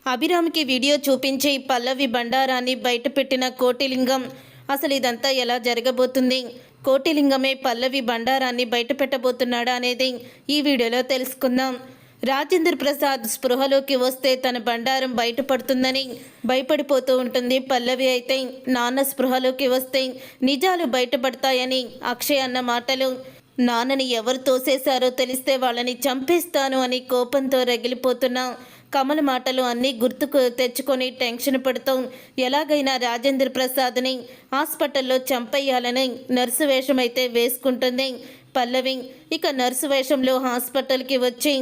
అభిరామ్కి video చూపించి పల్లవి బండారాన్ని బయటపెట్టిన కోటిలింగం. అసలు ఇదంతా ఎలా జరగబోతుంది? కోటిలింగమే పల్లవి బండారాన్ని బయటపెట్టబోతున్నాడా అనేది ఈ వీడియోలో తెలుసుకుందాం. రాజేంద్ర ప్రసాద్ స్పృహలోకి వస్తే తన బండారం బయటపడుతుందని భయపడిపోతూ ఉంటుంది పల్లవి. అయితే నాన్న స్పృహలోకి వస్తే నిజాలు బయటపడతాయని అక్షయ్ అన్న మాటలు, నాన్నని ఎవరు తోసేశారో తెలిస్తే వాళ్ళని చంపేస్తాను అని కోపంతో రగిలిపోతున్న కమల్ మాటలు అన్నీ గుర్తుకు తెచ్చుకొని టెన్షన్ పడుతూ ఎలాగైనా రాజేంద్ర ప్రసాద్ని హాస్పిటల్లో చంపేయాలని నర్సు వేషం అయితే వేసుకుంటుంది పల్లవి. ఇక నర్సు వేషంలో హాస్పిటల్కి వచ్చి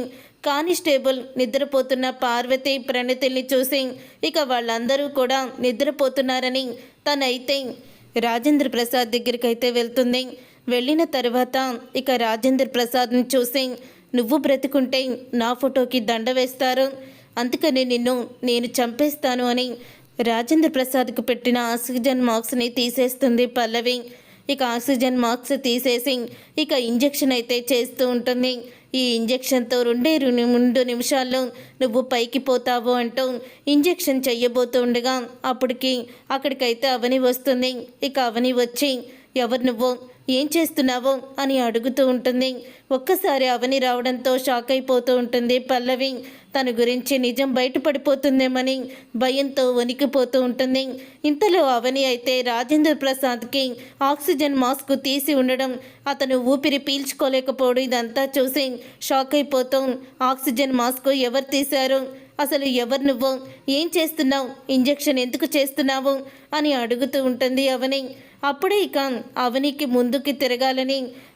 కానిస్టేబుల్ నిద్రపోతున్న పార్వతి ప్రణతిని చూసి ఇక వాళ్ళందరూ కూడా నిద్రపోతున్నారని తనైతే రాజేంద్ర ప్రసాద్ దగ్గరికి అయితే వెళ్తుంది. వెళ్ళిన తర్వాత ఇక రాజేంద్ర ప్రసాద్ని చూసి, నువ్వు బ్రతికుంటే నా ఫోటోకి దండ వేస్తారు, అందుకని నేను చంపేస్తాను అని రాజేంద్ర ప్రసాద్కు పెట్టిన ఆక్సిజన్ మాస్క్ని తీసేస్తుంది పల్లవి. ఇక ఆక్సిజన్ మాస్క్ తీసేసి ఇక ఇంజెక్షన్ అయితే చేస్తూ ఉంటుంది. ఈ ఇంజెక్షన్తో 2 నిమిషాల్లో నువ్వు పైకి పోతావు అంటూ ఇంజెక్షన్ చెయ్యబోతూ ఉండగా అక్కడికైతే అవని వస్తుంది. ఇక అవని వచ్చి, ఎవరు నువ్వు, ఏం చేస్తున్నావో అని అడుగుతూ ఉంటుంది. ఒక్కసారి అవని రావడంతో షాక్ అయిపోతూ ఉంటుంది పల్లవి. తన గురించి నిజం బయటపడిపోతుందేమని భయంతో వణికిపోతూ ఉంటుంది. ఇంతలో అవని అయితే రాజేంద్ర ప్రసాద్కి ఆక్సిజన్ మాస్క్ తీసి ఉండడం, అతను ఊపిరి పీల్చుకోలేకపోవడం ఇదంతా చూసి షాక్ అయిపోతూ, ఆక్సిజన్ మాస్క్ ఎవరు తీశారు, అసలు ఎవరు నువ్వు, ఏం చేస్తున్నావు, ఇంజెక్షన్ ఎందుకు చేస్తున్నావు అని అడుగుతూ ఉంటుంది అవని. అప్పుడే ఇక అవనికి ముందుకి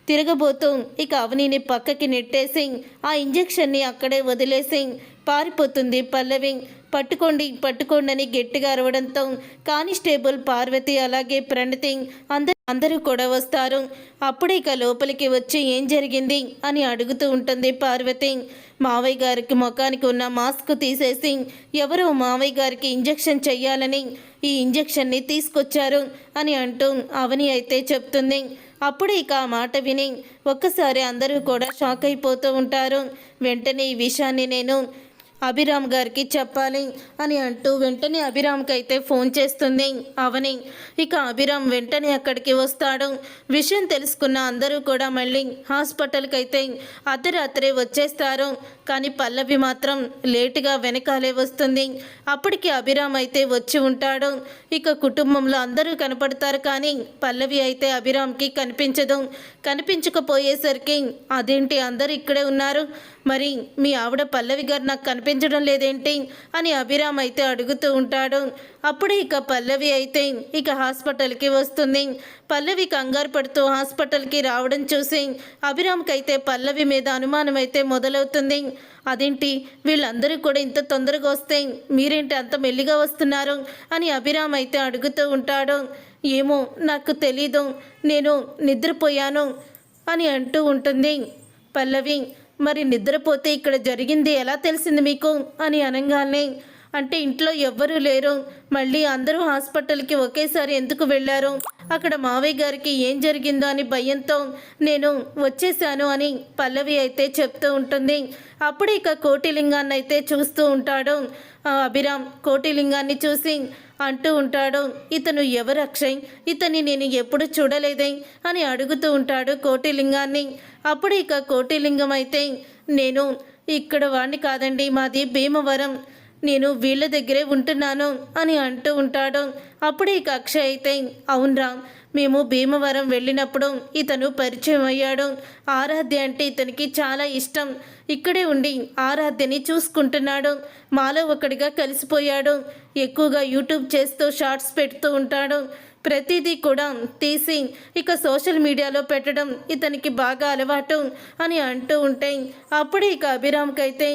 తిరగబోతూ ఇక అవనిని పక్కకి నెట్టేసి ఆ ఇంజెక్షన్ని అక్కడే వదిలేసి పారిపోతుంది పల్లవి. పట్టుకోండి అని గట్టిగా అరవడంతో కానిస్టేబుల్ పార్వతి అలాగే ప్రణతి అందరూ కూడా వస్తారు. అప్పుడే ఇక లోపలికి వచ్చి ఏం జరిగింది అని అడుగుతూ ఉంటుంది పార్వతి. మావయ్య గారికి ముఖానికి ఉన్న మాస్క్ తీసేసి ఎవరో మావయ్య గారికి ఇంజెక్షన్ చెయ్యాలని ఈ ఇంజెక్షన్ని తీసుకొచ్చారు అని అంటూ అవని అయితే చెప్తుంది. అప్పుడు ఇక ఆ మాట విని ఒక్కసారి అందరూ కూడా షాక్ అయిపోతూ ఉంటారు. వెంటనే ఈ విషయాన్ని నేను అభిరామ్ గారికి చెప్పాలి అని అంటూ వెంటనే అభిరామ్కి అయితే ఫోన్ చేస్తుంది అవని. ఇక అభిరామ్ వెంటనే అక్కడికి వస్తాడు. విషయం తెలుసుకున్న అందరూ కూడా మళ్ళీ హాస్పిటల్కి అయితే అర్ధరాత్రే వచ్చేస్తారు. కానీ పల్లవి మాత్రం లేటుగా వెనకాలే వస్తుంది. అప్పటికి అభిరామ్ అయితే వచ్చి ఉంటాడు. ఇక కుటుంబంలో అందరూ కనపడతారు కానీ పల్లవి అయితే అభిరామ్కి కనిపించదు. కనిపించకపోయేసరికి, అదేంటి అందరూ ఇక్కడే ఉన్నారు, మరి మీ ఆవిడ పల్లవి గారు నాకు కనిపించడం లేదేంటి అని అభిరామ్ అయితే అడుగుతూ ఉంటాడు. అప్పుడే ఇక పల్లవి అయితే ఇక హాస్పిటల్కి వస్తుంది. పల్లవి కంగారు పడుతూ హాస్పిటల్కి రావడం చూసి అభిరామ్కి అయితే పల్లవి మీద అనుమానం అయితే మొదలవుతుంది. అదేంటి వీళ్ళందరూ కూడా ఇంత తొందరగా వస్తే మీరేంటి అంత మెల్లిగా వస్తున్నారు అని అభిరామ్ అయితే అడుగుతూ ఉంటాడు. ఏమో నాకు తెలీదు, నేను నిద్రపోయాను అని అంటూ ఉంటుంది పల్లవి. మరి నిద్రపోతే ఇక్కడ జరిగింది ఎలా తెలిసింది మీకు అని అనగానే, అంటే ఇంట్లో ఎవ్వరూ లేరు, మళ్ళీ అందరూ హాస్పిటల్కి ఒకేసారి ఎందుకు వెళ్ళారు, అక్కడ మావయ్య గారికి ఏం జరిగిందో అని భయంతో నేను వచ్చేసాను అని పల్లవి అయితే చెప్తూ ఉంటుంది. అప్పుడు ఇక కోటిలింగాన్ని అయితే చూస్తూ ఉంటాడు అభిరామ్. కోటిలింగాన్ని చూసి అంటూ ఉంటాడు, ఇతను ఎవరు అక్షయ్, ఇతన్ని నేను ఎప్పుడు చూడలేదే అని అడుగుతూ ఉంటాడు కోటిలింగాన్ని. అప్పుడు ఇక కోటిలింగం అయితే, నేను ఇక్కడ వాడిని కాదండి, మాది భీమవరం, నేను వీళ్ళ దగ్గరే ఉంటున్నాను అని అంటూ ఉంటాడు. అప్పుడు ఇక అక్షయ్ అయితే, అవునరా, మేము భీమవరం వెళ్ళినప్పుడు ఇతను పరిచయం అయ్యాడు, ఆరాధ్య అంటే ఇతనికి చాలా ఇష్టం, ఇక్కడే ఉండి ఆరాధ్యని చూసుకుంటున్నాడు, మాలో ఒకడిగా కలిసిపోయాడు, ఎక్కువగా యూట్యూబ్ చేస్తూ షార్ట్స్ పెడుతూ ఉంటాడు, ప్రతిదీ కూడా తీసి ఇక సోషల్ మీడియాలో పెట్టడం ఇతనికి బాగా అలవాటు అని అంటూ ఉంటే అప్పుడే ఇక అభిరామ్కి అయితే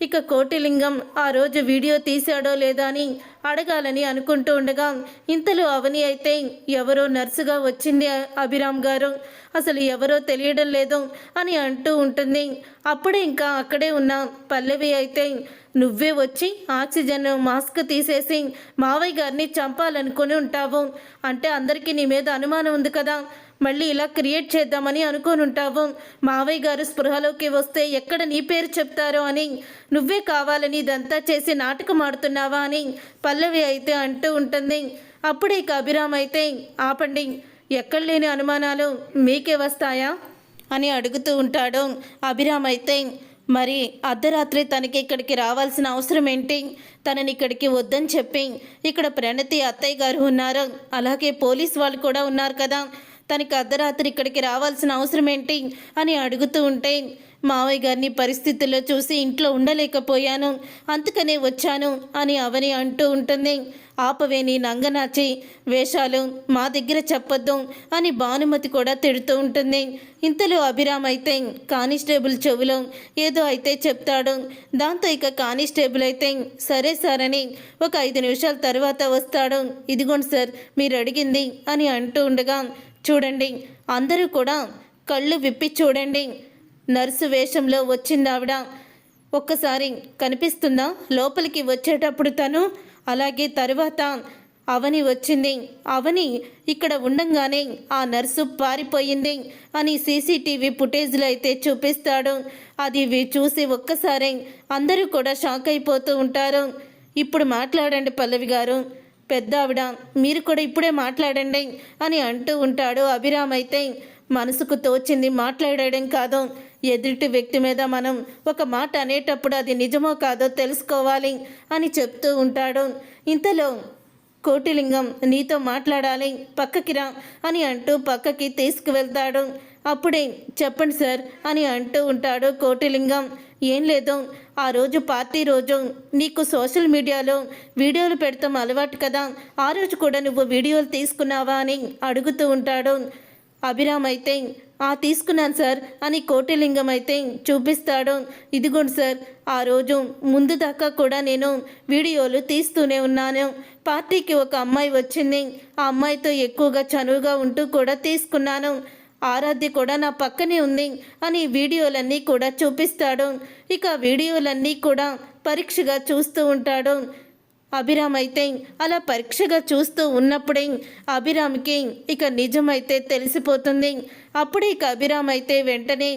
ఇక కోటిలింగం ఆ రోజు వీడియో తీశాడో లేదా అని అడగాలని అనుకుంటూ ఉండగా ఇంతలో అవని అయితే, ఎవరో నర్సుగా వచ్చింది అభిరామ్ గారు, అసలు ఎవరో తెలియడం లేదు అని అంటూ ఉంటుంది. అప్పుడే ఇంకా అక్కడే ఉన్న పల్లవి అయితే, నువ్వే వచ్చి ఆక్సిజన్ మాస్క్ తీసేసి మావయ్య గారిని చంపాలనుకుని ఉంటావు, అంటే అందరికీ నీ మీద అనుమానం ఉంది కదా, మళ్ళీ ఇలా క్రియేట్ చేద్దామని అనుకోనుంటావు. మావయ్య గారు స్పృహలోకి వస్తే ఎక్కడ నీ పేరు చెప్తారో అని నువ్వే కావాలని ఇదంతా చేసి నాటకం ఆడుతున్నావా అని పల్లవి అయితే అంటూ ఉంటుంది. అప్పుడే ఇక అభిరామ్ అయితే ఆపండి, ఎక్కడ లేని అనుమానాలు మీకే వస్తాయా అని అడుగుతూ ఉంటాడు. అభిరామ్ అయితే మరి అర్ధరాత్రి తనకి ఇక్కడికి రావాల్సిన అవసరం ఏంటి, తనని ఇక్కడికి వద్దని చెప్పి ఇక్కడ ప్రణతి అత్తయ్య గారు ఉన్నారు, అలాగే పోలీస్ వాళ్ళు కూడా ఉన్నారు కదా, తనకి అర్ధరాత్రి ఇక్కడికి రావాల్సిన అవసరం ఏంటి అని అడుగుతూ ఉంటే మావయ్య గారిని పరిస్థితుల్లో చూసి ఇంట్లో ఉండలేకపోయాను, అందుకనే వచ్చాను అని అవని అంటూ ఉంటుంది. ఆపవే నీ నంగనాచి వేషాలు మా దగ్గర చెప్పొద్దు అని భానుమతి కూడా తిడుతూ ఉంటుంది. ఇంతలో అభిరామ్ అయితే కానిస్టేబుల్ చెవిలో ఏదో అయితే చెప్తాడు. దాంతో ఇక కానిస్టేబుల్ అయితే సరే సార్ అని ఒక 5 నిమిషాల తర్వాత వస్తాడు. ఇదిగోండి సార్ మీరు అడిగింది అని అంటూ ఉండగా, చూడండి అందరూ కూడా కళ్ళు విప్పి చూడండి, నర్సు వేషంలో వచ్చింది ఆవిడ, ఒక్కసారి కనిపిస్తుందా లోపలికి వచ్చేటప్పుడు తను, అలాగే తరువాత అవని వచ్చింది, అవని ఇక్కడ ఉండంగానే ఆ నర్సు పారిపోయింది అని సీసీటీవీ ఫుటేజ్లో అయితే చూపిస్తాడు. అది చూసి ఒక్కసారి అందరూ కూడా షాక్ అయిపోతూ ఉంటారు. ఇప్పుడు మాట్లాడండి పల్లవి గారు, పెద్ద ఆవిడ మీరు కూడా ఇప్పుడే మాట్లాడండి అని అంటూ ఉంటాడు. అభిరామ్ అయితే మనసుకు తోచింది మాట్లాడడం కాదు, ఎదుటి వ్యక్తి మీద మనం ఒక మాట అనేటప్పుడు అది నిజమో కాదో తెలుసుకోవాలి అని చెప్తూ ఉంటాడు. ఇంతలో కోటిలింగం నీతో మాట్లాడాలి పక్కకి రా అని అంటూ పక్కకి తీసుకువెళ్తాడు. అప్పుడే చెప్పండి సార్ అని అంటూ ఉంటాడు కోటిలింగం. ఏం లేదు, ఆ రోజు పార్టీ రోజు నీకు సోషల్ మీడియాలో వీడియోలు పెడతాం అలవాటు కదా, ఆ రోజు కూడా నువ్వు వీడియోలు తీసుకున్నావా అని అడుగుతూ ఉంటాడు. అభిరామ్ అయితే తీసుకున్నాను సార్ అని కోటిలింగం అయితే చూపిస్తాడు. ఇదిగోండి సార్, ఆ రోజు ముందు దాకా కూడా నేను వీడియోలు తీస్తూనే ఉన్నాను, పార్టీకి ఒక అమ్మాయి వచ్చింది, ఆ అమ్మాయితో ఎక్కువగా చనువుగా ఉంటూ కూడా తీసుకున్నాను, ఆరాధ్య కూడా నా పక్కనే ఉంది అని వీడియోలన్నీ కూడా చూపిస్తాడు. ఇక వీడియోలన్నీ కూడా పరీక్షగా చూస్తూ ఉంటాడు. అభిరామ్ అయితే అలా పరీక్షగా చూస్తూ ఉన్నప్పుడే అభిరామ్కి ఇక నిజమైతే తెలిసిపోతుంది. అప్పుడే ఇక అభిరామ్ అయితే వెంటనే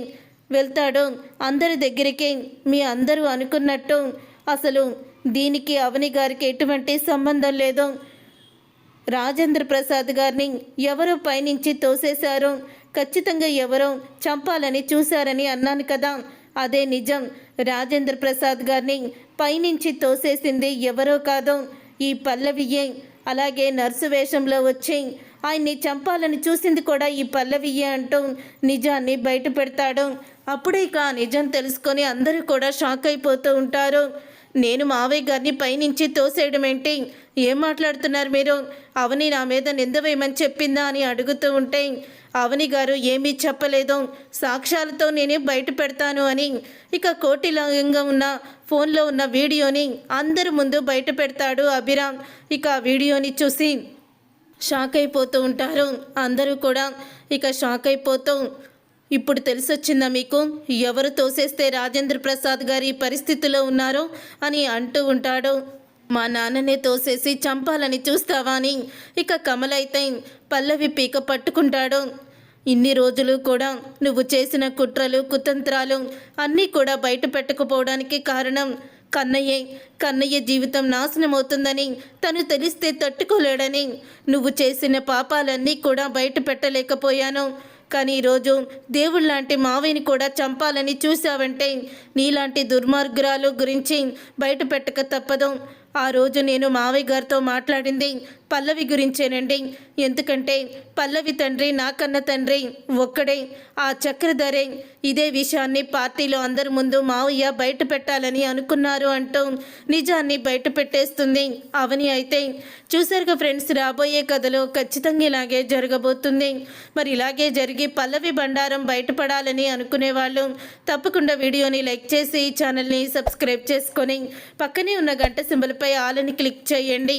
వెళ్తాడు అందరి దగ్గరికి. మీ అందరూ అనుకున్నట్టు అసలు దీనికి అవని గారికి ఎటువంటి సంబంధం లేదు, రాజేంద్ర ప్రసాద్ గారిని ఎవరో పైనుంచి తోసేశారు, ఖచ్చితంగా ఎవరో చంపాలని చూశారని అన్నాను కదా, అదే నిజం, రాజేంద్ర ప్రసాద్ గారిని పైనుంచి తోసేసింది ఎవరో కాదు ఈ పల్లవియే, అలాగే నర్సు వేషంలో వచ్చి ఆయన్ని చంపాలని చూసింది కూడా ఈ పల్లవియే అంటూ నిజాన్ని బయట పెడతాడు. అప్పుడే ఇక నిజం తెలుసుకొని అందరూ కూడా షాక్ అయిపోతూ ఉంటారు. నేను మావయ్య గారిని పైనుంచి తోసేయడం ఏంటి, ఏం మాట్లాడుతున్నారు మీరు, అవని నా మీద నింద వేయమని చెప్పిందా అని అడుగుతూ ఉంటే అవని గారు ఏమీ చెప్పలేదు, సాక్ష్యాలతో నేనే బయట పెడతాను అని ఇక కోటిలింగంగా ఉన్న ఫోన్లో ఉన్న వీడియోని అందరి ముందు బయట పెడతాడు అభిరామ్. ఇక ఆ వీడియోని చూసి షాక్ అయిపోతూ ఉంటారు అందరూ కూడా. ఇక షాక్ అయిపోతూ ఇప్పుడు తెలిసొచ్చిందా మీకు ఎవరు తోసేస్తే రాజేంద్ర ప్రసాద్ గారి పరిస్థితిలో ఉన్నారో అని అంటూ ఉంటాడు. మా నాన్ననే తోసేసి చంపాలని చూస్తావా అని ఇక కమల్ అయితే పల్లవి పీక పట్టుకుంటాడు. ఇన్ని రోజులు కూడా నువ్వు చేసిన కుట్రలు కుతంత్రాలు అన్నీ కూడా బయట పెట్టకపోవడానికి కారణం కన్నయ్య జీవితం నాశనం అవుతుందని తను తెలిస్తే తట్టుకోలేడని నువ్వు చేసిన పాపాలన్నీ కూడా బయట పెట్టలేకపోయాను. కానీ ఈరోజు దేవుళ్ళలాంటి మావయ్యని కూడా చంపాలని చూసావంటే నీలాంటి దుర్మార్గురాలు గురించి బయట పెట్టక తప్పదు. ఆ రోజు నేను మావయ్య గారితో మాట్లాడింది పల్లవి గురించేనండి, ఎందుకంటే పల్లవి తండ్రి నాకన్న తండ్రి ఒక్కడే, ఆ చక్రధరే ఇదే విషయాన్ని పార్టీలో అందరి ముందు మావయ్య బయట పెట్టాలని అనుకున్నారు అంటూ నిజాన్ని బయట పెట్టేస్తుంది అవని. అయితే చూసారుగా ఫ్రెండ్స్, రాబోయే కథలో ఖచ్చితంగా ఇలాగే జరగబోతుంది. మరి ఇలాగే జరిగి పల్లవి బండారం బయటపడాలని అనుకునే వాళ్ళు తప్పకుండా వీడియోని లైక్ చేసి ఛానల్ని సబ్స్క్రైబ్ చేసుకొని పక్కనే ఉన్న గంట సింబల్పై ఆల్ అని క్లిక్ చేయండి.